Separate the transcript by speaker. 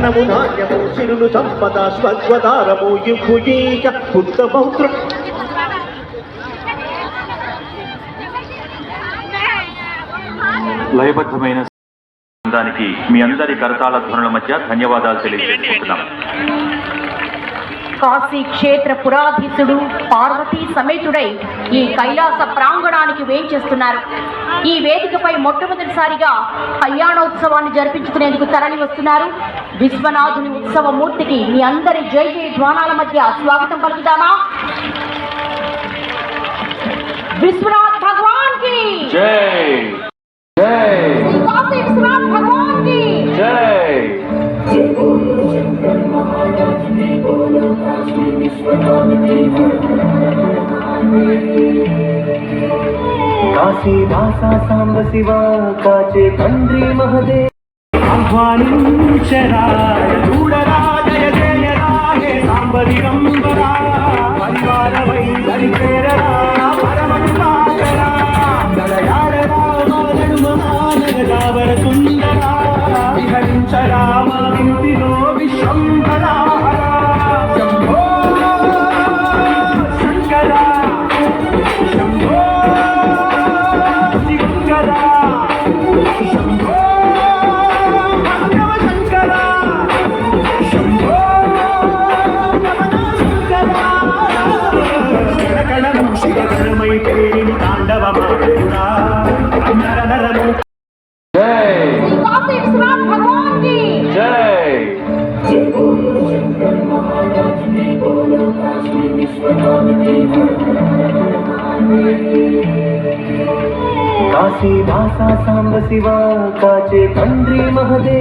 Speaker 1: ధనము ధాన్యము సిరులు సంపద స్వద్వదారము యుగుయీక బుద్ధ పౌత్రం
Speaker 2: లయబద్ధమైన దానికి మీ అందరి కరతాళ ధ్వనుల మధ్య ధన్యవాదాలు తెలియజేసుకుంటున్నాం.
Speaker 3: కాశీ క్షేత్ర పురాధీశుడు పార్వతీ సమేతుడై ఈ కైలాస ప్రాంగణానికి వేంచేస్తున్నారు. ఈ వేదికపై మొట్టమొదటిసారిగా కళ్యాణోత్సవాన్ని జరిపించుకునేందుకు తరలి వస్తున్నారు. విశ్వనాథుని ఉత్సవ మూర్తికి మీ అందరి జై జయ ధ్వానాల మధ్య స్వాగతం పలుకుదామా? విశ్వనాథ్ భగవాన్ కి
Speaker 2: జై, జై
Speaker 3: కాశీ విశ్వనాథ్ భగవాన్ కి
Speaker 2: జై.
Speaker 1: కాశీవాస సాంబ శివ కాచే తండ్రి మహదే ఆహ్వానించరా చూడరా జయ జయరా హే సాంబ దిగంబరా పరివారమై దరిచేరరా పరమసాగరా దళయాడరా నగదావర సుందరా విహరించరా మా ఇంటిలో విశ్వంభరా శంభో శంకరా శంభో శంకరా శంభో శంకరా శంభో శంకరా శివకరమై పేరిని తాండవమాడురా నర నరము.
Speaker 2: జై,
Speaker 3: కాశీ విశ్వనాథ్ భగవాన్ కి
Speaker 2: జై.
Speaker 1: కాశీవాస సాంబ శివ కాచే తండ్రి మహదే